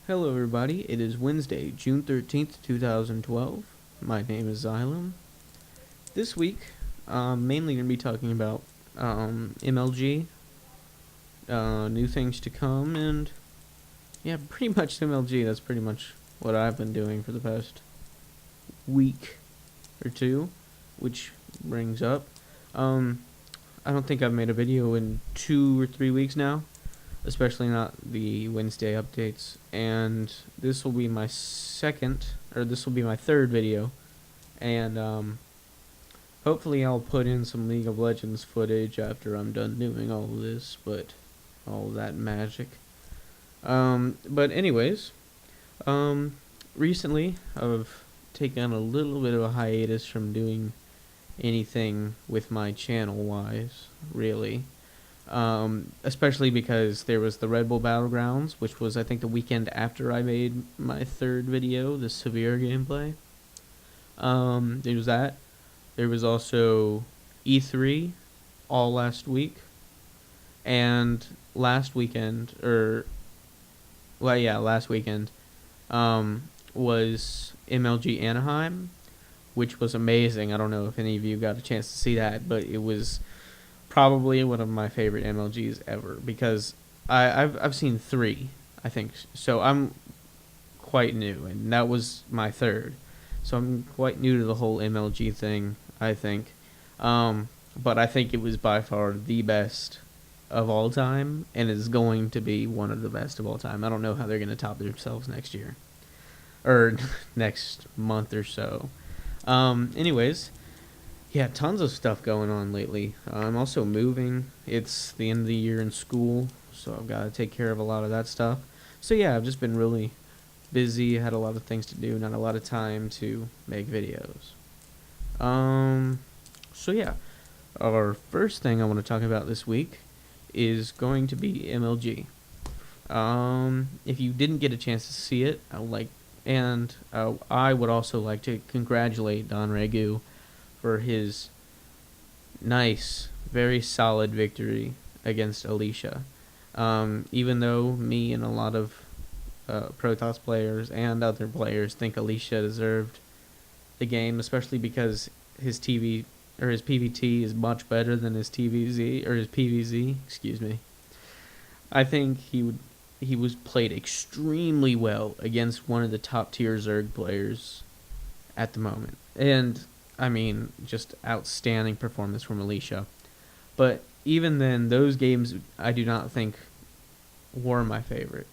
Hello everybody, it is Wednesday, June 13th, 2012. My name is Xylem. This week, I'm mainly going to be talking about MLG, new things to come, and yeah, pretty much MLG. That's pretty much what I've been doing for the past week or two, which brings up, I don't think I've made a video in 2 or 3 weeks now, especially not the Wednesday updates, and this will be my third video, and hopefully I'll put in some League of Legends footage after I'm done doing all of this, but all that magic. But anyways, recently I've taken a little bit of a hiatus from doing anything with my channel wise, really. Especially because there was the RedBull Battlegrounds, which was I think the weekend after I made my third video, the severe gameplay. There was that. There was also E3 all last week, and last weekend, last weekend, was MLG Anaheim, which was amazing. I don't know if any of you got a chance to see that, but it was probably one of my favorite MLGs ever, because I've seen 3, I think, so I'm quite new, and that was my third, so I'm quite new to the whole MLG thing, I think. But I think it was by far the best of all time, and is going to be one of the best of all time. I don't know how they're going to top themselves next year, or next month or so. Anyways, yeah, tons of stuff going on lately. I'm also moving. It's the end of the year in school, so I've got to take care of a lot of that stuff. So yeah, I've just been really busy, had a lot of things to do, not a lot of time to make videos. So yeah, our first thing I want to talk about this week is going to be MLG. If you didn't get a chance to see it, I would also like to congratulate Don Regu for his nice, very solid victory against Alicia. Even though me and a lot of Protoss players and other players think Alicia deserved the game, especially because his PVT is much better than his PVZ, excuse me. I think he was played extremely well against one of the top tier Zerg players at the moment. And I mean, just outstanding performance from Alicia. But even then, those games I do not think were my favorite.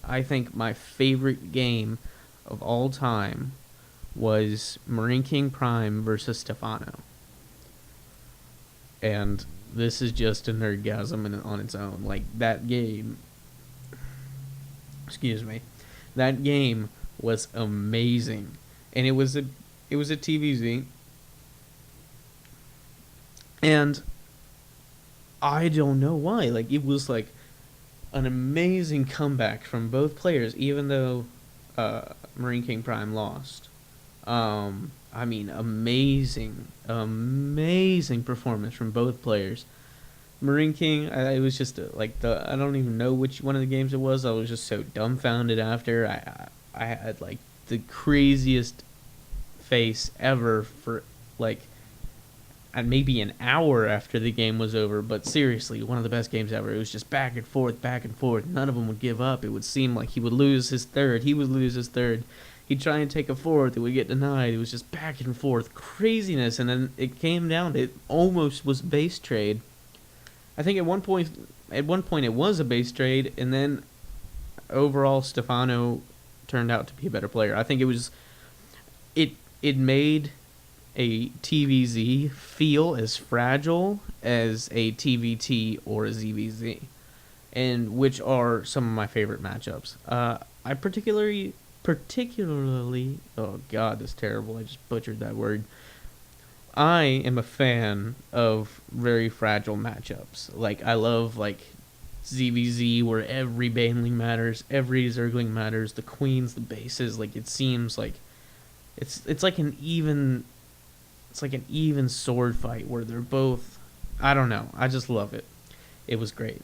I think my favorite game of all time was Marine King Prime versus Stefano. And this is just a nerdgasm on its own. Like, that game... Excuse me. That game was amazing. And it was a TVZ. And I don't know why. Like, it was like an amazing comeback from both players, even though Marine King Prime lost. I mean, amazing performance from both players. Marine King, it was just I don't even know which one of the games it was. I was just so dumbfounded after. I had like the craziest face ever for like, and maybe an hour after the game was over. But seriously, one of the best games ever. It was just back and forth. None of them would give up. It would seem like he would lose his third. He would lose his third. He'd try and take a fourth. It would get denied. It was just back and forth craziness. And then it came down to it almost was base trade. I think at one point it was a base trade, and then overall Stefano turned out to be a better player. I think it made a TVZ feel as fragile as a TVT or a ZVZ, and which are some of my favorite matchups. I particularly, oh god, that's terrible. I just butchered that word. I am a fan of very fragile matchups. Like, I love like ZVZ, where every baneling matters, every Zergling matters, the queens, the bases. Like, it seems like it's like an even sword fight where they're both, I don't know, I just love it. It was great.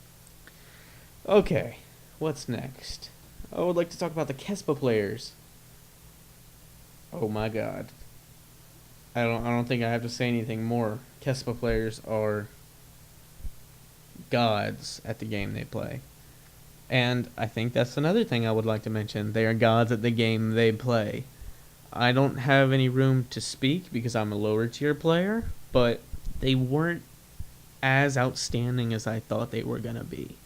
Okay, what's next? I would like to talk about the Kespa players. Oh my god. I don't think I have to say anything more. Kespa players are gods at the game they play. And I think that's another thing I would like to mention. They are gods at the game they play. I don't have any room to speak because I'm a lower tier player, but they weren't as outstanding as I thought they were going to be.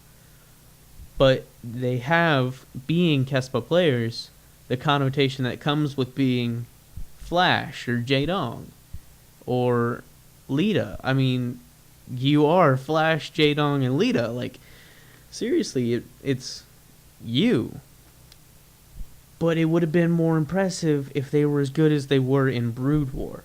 But they have, being Kespa players, the connotation that comes with being Flash or Jaedong or Lita. I mean, you are Flash, Jaedong, and Lita. Like, seriously, it's you. But it would have been more impressive if they were as good as they were in Brood War.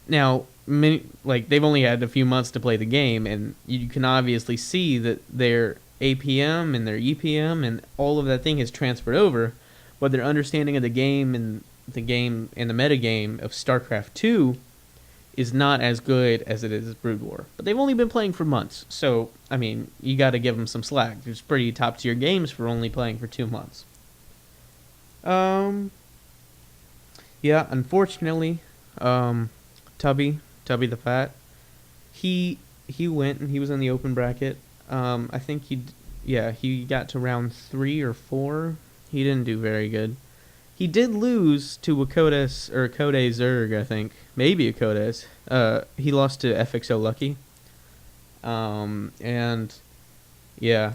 Now, they've only had a few months to play the game, and you can obviously see that their APM and their EPM and all of that thing has transferred over, but their understanding of the game and the metagame of StarCraft 2 is not as good as it is Brood War. But they've only been playing for months, so, I mean, you gotta give them some slack. There's pretty top-tier games for only playing for 2 months. Yeah, unfortunately, Tubby the Fat, he went and he was in the open bracket. I think he got to round 3 or 4. He didn't do very good. He did lose to a Kodes or a Kode Zerg, I think. Maybe a Kodes. He lost to FXO Lucky. And yeah.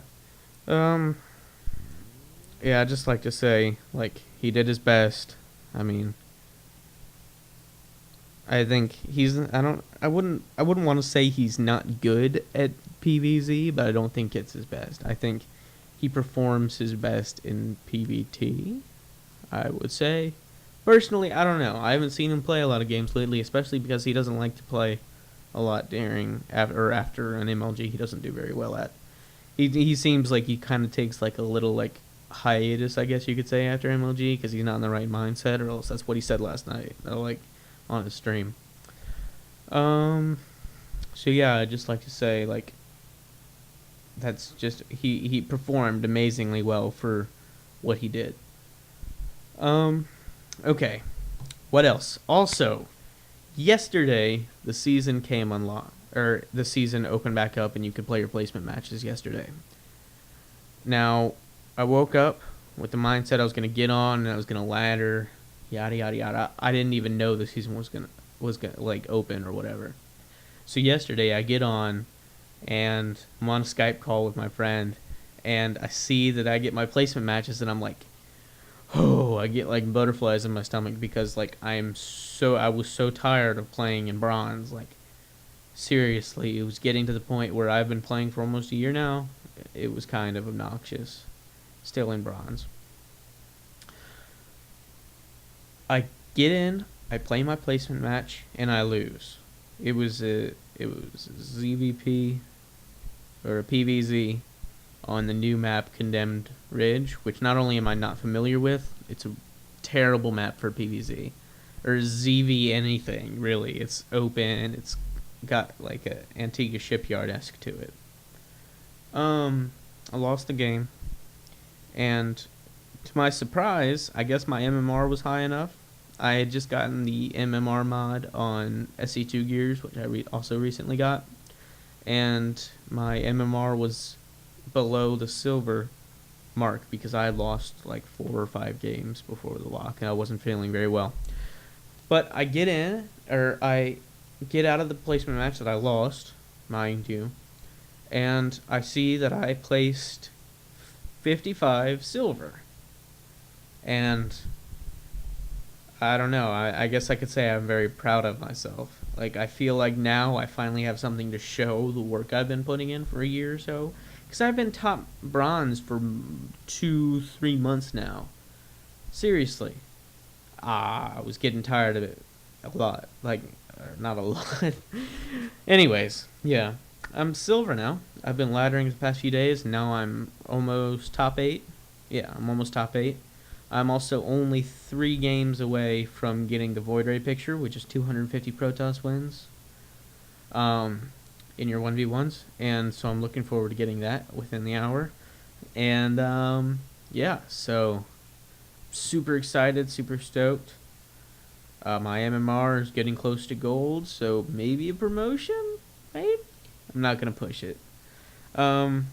Yeah, I'd just like to say, like, he did his best. I mean, I think I wouldn't want to say he's not good at PvZ, but I don't think it's his best. I think he performs his best in PvT, I would say. Personally, I don't know. I haven't seen him play a lot of games lately, especially because he doesn't like to play a lot after an MLG he doesn't do very well at. He seems like he kind of takes like a little like hiatus, I guess you could say, after MLG because he's not in the right mindset, or else that's what he said last night, like on his stream. So yeah, I'd just like to say, like, that's just he performed amazingly well for what he did. Okay, what else? Also, yesterday the season came unlocked, or the season opened back up, and you could play your placement matches yesterday. Now, I woke up with the mindset I was gonna get on and I was gonna ladder, yada yada yada. I didn't even know the season was gonna like open or whatever. So yesterday I get on and I'm on a Skype call with my friend, and I see that I get my placement matches, and I'm like, oh, I get like butterflies in my stomach because like I was so tired of playing in bronze. Like, seriously, it was getting to the point where I've been playing for almost a year now. It was kind of obnoxious. Still in bronze. I get in, I play my placement match, and I lose. It was a ZVP or a PVZ on the new map Condemned Ridge, which not only am I not familiar with, it's a terrible map for PVZ or ZV anything really. It's open. It's got like a Antigua Shipyard-esque to it. I lost the game, and to my surprise, I guess my MMR was high enough. I had just gotten the MMR mod on SC2 Gears, which I also recently got, and my MMR was below the silver mark because I had lost like 4 or 5 games before the lock, and I wasn't feeling very well. But I get out of the placement match that I lost, mind you, and I see that I placed 55 silver. And I don't know, I guess I could say I'm very proud of myself. Like, I feel like now I finally have something to show the work I've been putting in for a year or so. Because I've been top bronze for 2-3 months now. Seriously. I was getting tired of it a lot. Like, not a lot. Anyways, yeah. I'm silver now. I've been laddering the past few days, and now I'm almost top 8. Yeah, I'm almost top 8. I'm also only 3 games away from getting the Void Ray picture, which is 250 Protoss wins in your 1v1s. And so I'm looking forward to getting that within the hour. And yeah, so super excited, super stoked. My MMR is getting close to gold, so maybe a promotion? Maybe? I'm not going to push it. Um,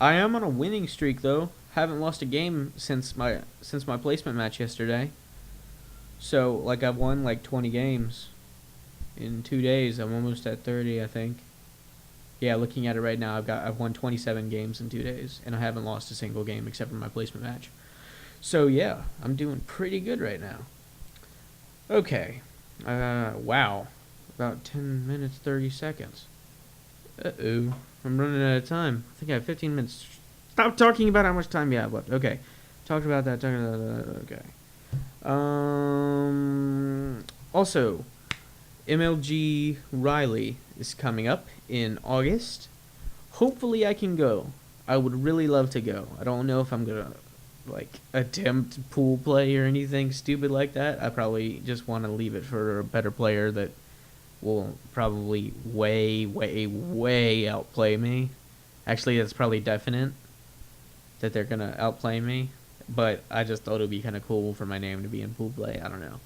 I am on a winning streak, though. Haven't lost a game since my placement match yesterday. So, like, I've won, like, 20 games in 2 days. I'm almost at 30, I think. Yeah, looking at it right now, I've won 27 games in 2 days, and I haven't lost a single game except for my placement match. So, yeah, I'm doing pretty good right now. Okay. Wow. About 10 minutes, 30 seconds. Uh-oh. I'm running out of time. I think I have 15 minutes. Stop talking about how much time you have left. Okay. Talked about that. Okay. Also, MLG Riley is coming up in August. Hopefully I can go. I would really love to go. I don't know if I'm gonna like attempt pool play or anything stupid like that. I probably just want to leave it for a better player that will probably way outplay me. Actually, that's probably definite that they're gonna outplay me. But I just thought it would be kind of cool for my name to be in pool play. I don't know.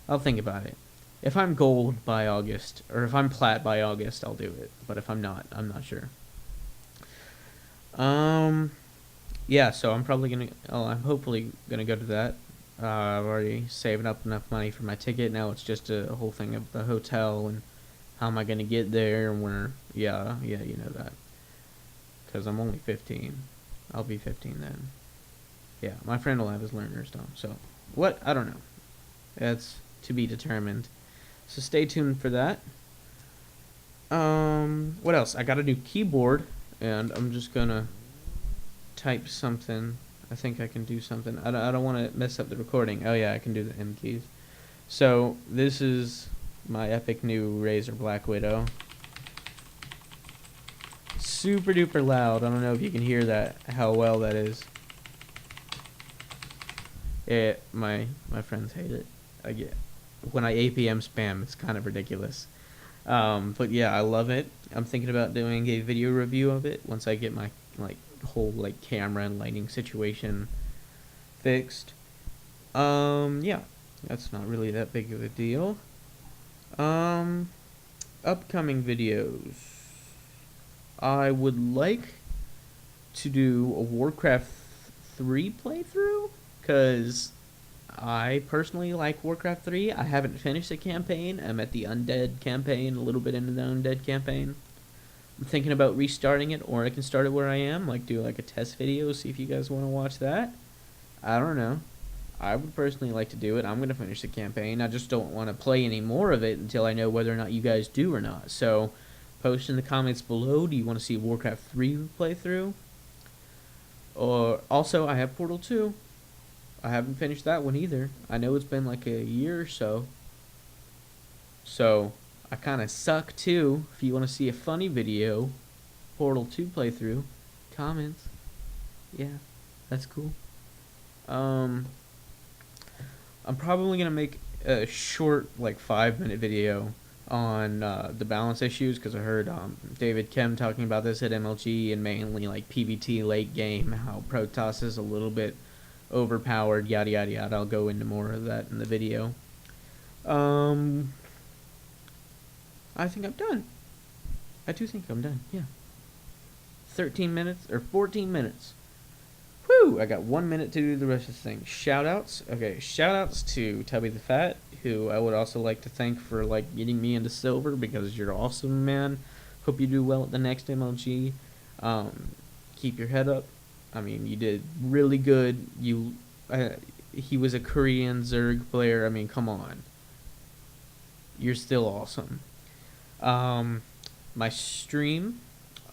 I'll think about it. If I'm gold by August, or if I'm plat by August, I'll do it. But if I'm not, I'm not sure. Yeah, so I'm probably gonna. Oh, I'm hopefully gonna go to that. I've already saved up enough money for my ticket. Now it's just a whole thing of the hotel and how am I gonna get there and where. Yeah, you know that. Because I'm only 15. I'll be 15 then. Yeah, my friend will have his learners done. So, what? I don't know. That's to be determined. So stay tuned for that. What else? I got a new keyboard, and I'm just gonna type something. I think I can do something. I don't want to mess up the recording. Oh yeah, I can do the M keys. So this is my epic new Razer Black Widow. Super duper loud. I don't know if you can hear that. How well that is. My friends hate it. I get when I APM spam. It's kind of ridiculous. But yeah, I love it. I'm thinking about doing a video review of it once I get my whole camera and lighting situation fixed. Yeah, that's not really that big of a deal. Upcoming videos. I would like to do a Warcraft 3 playthrough because I personally like Warcraft 3. I haven't finished the campaign. I'm at the Undead campaign, a little bit into the Undead campaign. I'm thinking about restarting it, or I can start it where I am, do a test video, see if you guys want to watch that. I don't know. I would personally like to do it. I'm going to finish the campaign. I just don't want to play any more of it until I know whether or not you guys do or not. So, post in the comments below, do you want to see Warcraft 3 playthrough? Or, also, I have Portal 2. I haven't finished that one either. I know it's been a year or so. So, I kind of suck too. If you want to see a funny video, Portal 2 playthrough, comments. Yeah, that's cool. I'm probably going to make a short, 5-minute video on the balance issues because I heard David Kim talking about this at MLG and mainly PvT late game, how Protoss is a little bit overpowered, yada yada yada. I'll go into more of that in the video. I think I'm done. I do think I'm done, yeah. 13 minutes, or 14 minutes. Whew, I got 1 minute to do the rest of the thing. Shoutouts. Okay, shoutouts to Tubby the Fat, who I would also like to thank for, getting me into silver, because you're awesome, man. Hope you do well at the next MLG. Keep your head up. I mean, you did really good. He was a Korean Zerg player. I mean, come on. You're still awesome. My stream,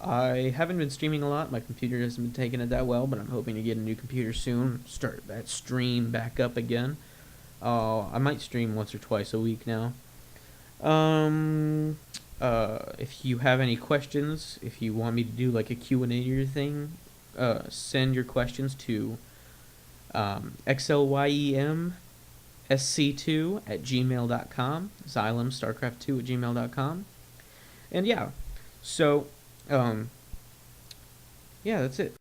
I haven't been streaming a lot. My computer hasn't been taking it that well, but I'm hoping to get a new computer soon. Start that stream back up again. I might stream once or twice a week now. If you have any questions, if you want me to do a Q&A or thing, send your questions to xlymsc2@gmail.com, xylem starcraft2@gmail.com. And yeah, so yeah, that's it.